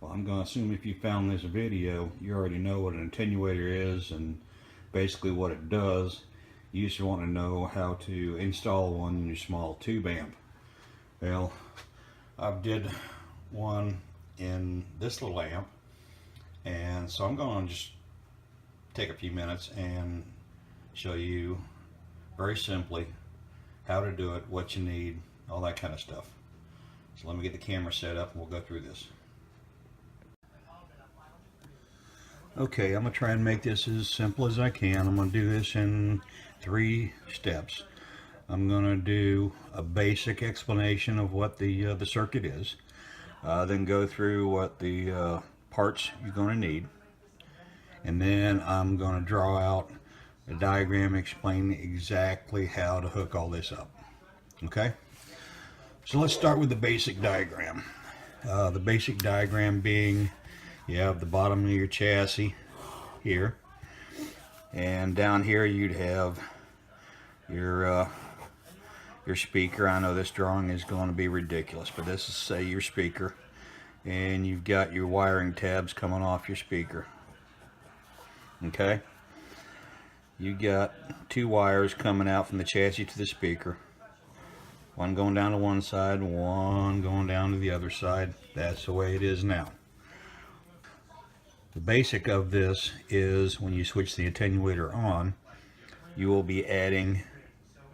Well, I'm going to assume if you found this video, you already know what an attenuator is and basically what it does. You just want to know how to install one in your small tube amp. Well, I did one in this little amp, and so I'm going to just take a few minutes and show you very simply how to do it, what you need, all that kind of stuff. So let me get the camera set up and we'll go through this. Okay, I'm going to try and make this as simple as I can. I'm going to do this in 3 steps. I'm going to do a basic explanation of what the circuit is, then go through what the parts you're going to need, and then I'm going to draw out a diagram explaining exactly how to hook all this up. Okay, so let's start with the basic diagram. The basic diagram being, you have the bottom of your chassis here, and down here you'd have your speaker. I know this drawing is going to be ridiculous, but this is, say, your speaker, and you've got your wiring tabs coming off your speaker. Okay, you got 2 wires coming out from the chassis to the speaker, one going down to one side, one going down to the other side. That's the way it is now. The basic of this is when you switch the attenuator on, you will be adding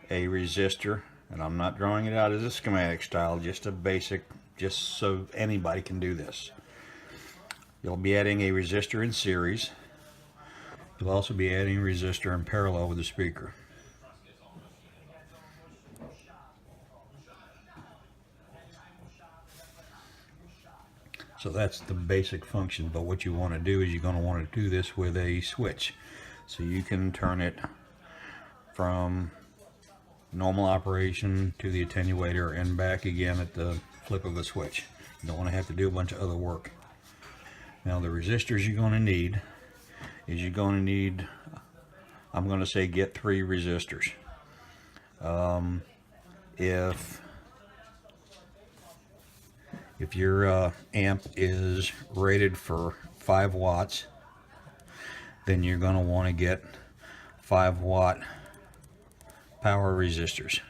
a resistor, and I'm not drawing it out as a schematic style, just a basic, just so anybody can do this. You'll be adding a resistor in series. You'll also be adding a resistor in parallel with the speaker. So that's the basic function, but what you want to do is you're going to want to do this with a switch. So you can turn it from normal operation to the attenuator and back again at the flip of a switch. You don't want to have to do a bunch of other work. Now the resistors you're going to need is I'm going to say get 3 resistors. If your amp is rated for 5 watts, then you're going to want to get 5-watt power resistors.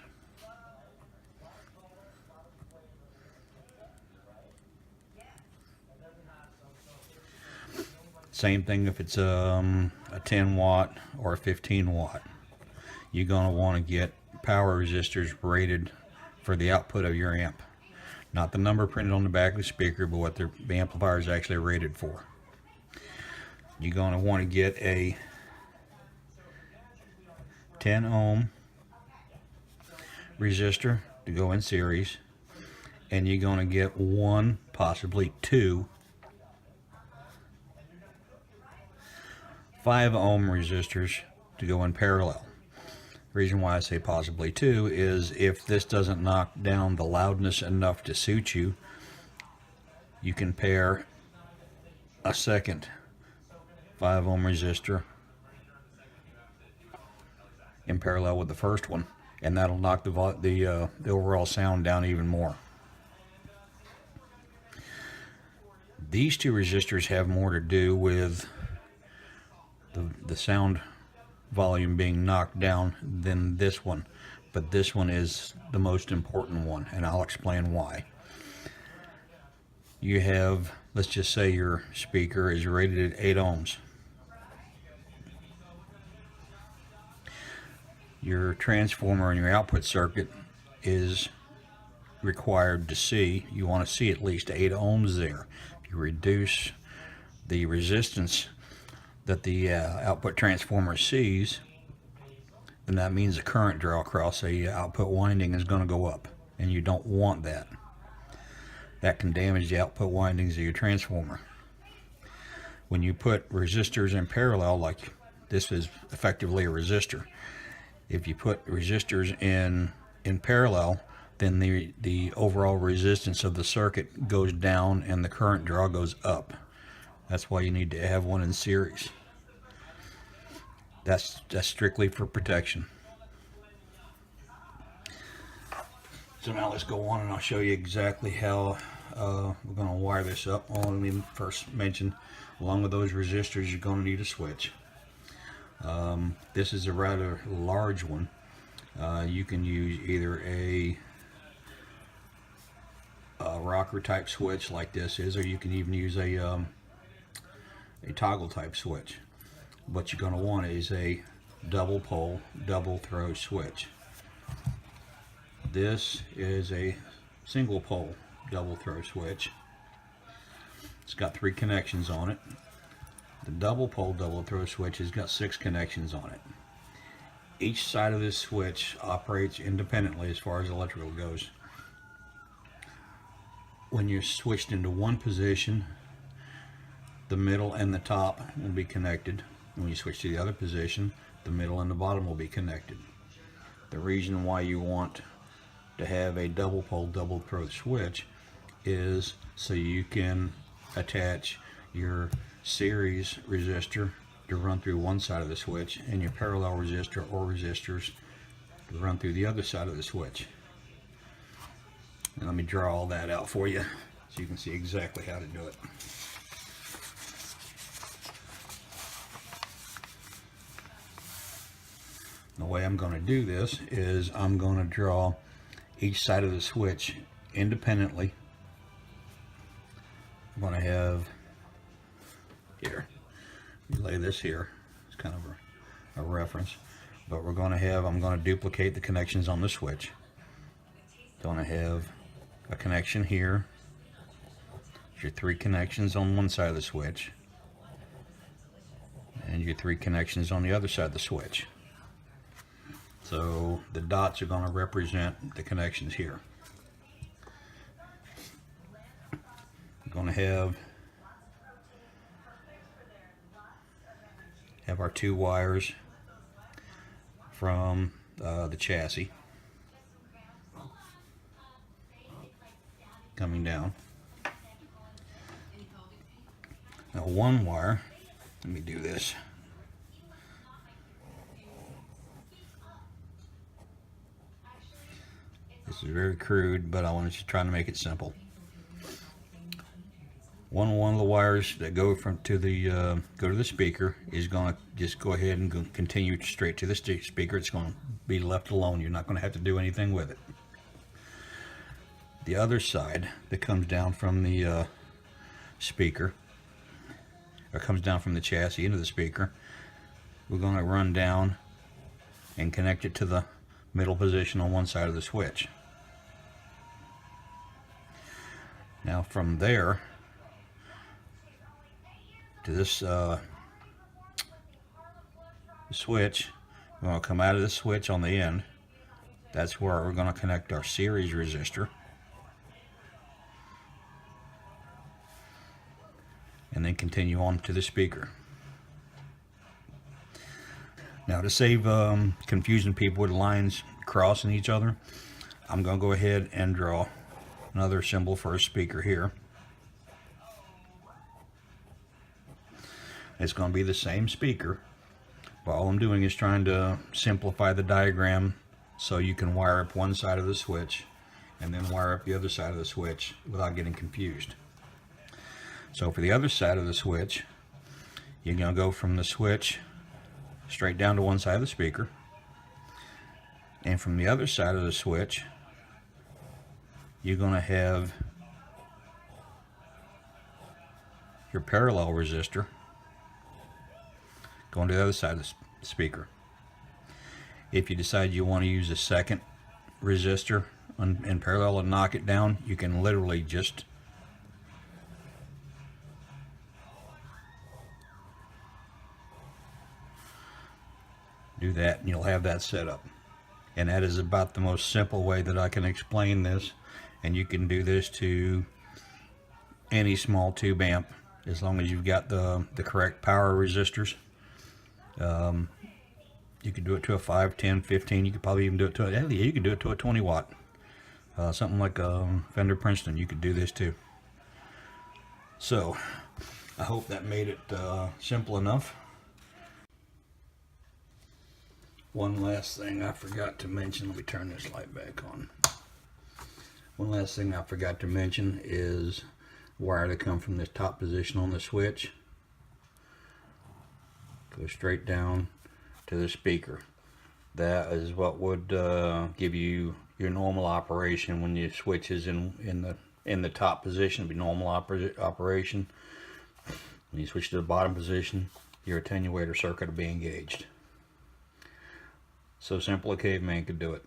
Same thing if it's a 10 watt or a 15 watt. You're going to want to get power resistors rated for the output of your amp. Not the number printed on the back of the speaker, but what the amplifier is actually rated for. You're going to want to get a 10 ohm resistor to go in series, and you're going to get 1, possibly 2 5 ohm resistors to go in parallel. The reason why I say possibly 2 is if this doesn't knock down the loudness enough to suit you, you can pair a second 5 ohm resistor in parallel with the first one, and that'll knock the overall sound down even more. These 2 resistors have more to do with the sound volume being knocked down than this one, but this one is the most important one, and I'll explain why. You have, let's just say your speaker is rated at 8 ohms. Your transformer and your output circuit is required to see, you want to see at least 8 ohms there. If you reduce the resistance that the output transformer sees, then that means the current draw across the output winding is going to go up, and you don't want that. That can damage the output windings of your transformer. When you put resistors in parallel, like this is effectively a resistor, if you put resistors in parallel, then the overall resistance of the circuit goes down and the current draw goes up. That's why you need to have one in series. That's strictly for protection. So now let's go on and I'll show you exactly how we're going to wire this up. Oh, let me first mention, along with those resistors, you're going to need a switch. This is a rather large one. You can use either a rocker type switch like this is, or you can even use a toggle type switch. What you're going to want is a double pole, double throw switch. This is a single pole double throw switch. It's got 3 connections on it. The double pole double throw switch has got 6 connections on it. Each side of this switch operates independently as far as electrical goes. When you're switched into one position, the middle and the top will be connected. When you switch to the other position, the middle and the bottom will be connected. The reason why you want to have a double pole double throw switch is so you can attach your series resistor to run through one side of the switch and your parallel resistor or resistors to run through the other side of the switch. And let me draw all that out for you so you can see exactly how to do it. The way I'm going to do this is I'm going to draw each side of the switch independently. I'm going to have here, lay this here, it's kind of a reference, but we're going to have, I'm going to duplicate the connections on the switch. Going to have a connection here, your 3 connections on one side of the switch, and your 3 connections on the other side of the switch. So the dots are going to represent the connections here. We're going to have our 2 wires from the chassis coming down. Now one wire, let me do this. This is very crude, but I wanted to try to make it simple. One of the wires that go to the speaker is going to just go ahead and continue straight to the speaker. It's going to be left alone. You're not going to have to do anything with it. The other side that comes down from the speaker, or comes down from the chassis into the speaker, we're going to run down and connect it to the middle position on one side of the switch. Now from there to this switch, we're going to come out of the switch on the end. That's where we're going to connect our series resistor, and then continue on to the speaker. Now, to save confusing people with lines crossing each other, I'm going to go ahead and draw another symbol for a speaker here. It's going to be the same speaker, but all I'm doing is trying to simplify the diagram so you can wire up one side of the switch and then wire up the other side of the switch without getting confused. So for the other side of the switch, you're going to go from the switch straight down to one side of the speaker, and from the other side of the switch you're going to have your parallel resistor going to the other side of the speaker. If you decide you want to use a second resistor in parallel and knock it down, you can literally just do that and you'll have that set up. And that is about the most simple way that I can explain this, and you can do this to any small tube amp as long as you've got the correct power resistors. You could do it to a 5, 10, 15. You could probably even do it to you could do it to a 20 watt. Something like a Fender Princeton, you could do this too. So I hope that made it simple enough. One last thing I forgot to mention. Let me turn this light back on. One last thing I forgot to mention is wire that come from this top position on the switch. Go straight down to the speaker. That is what would give you your normal operation when your switch is in the top position. It'd be normal operation. When you switch to the bottom position, your attenuator circuit will be engaged. So simple a caveman could do it.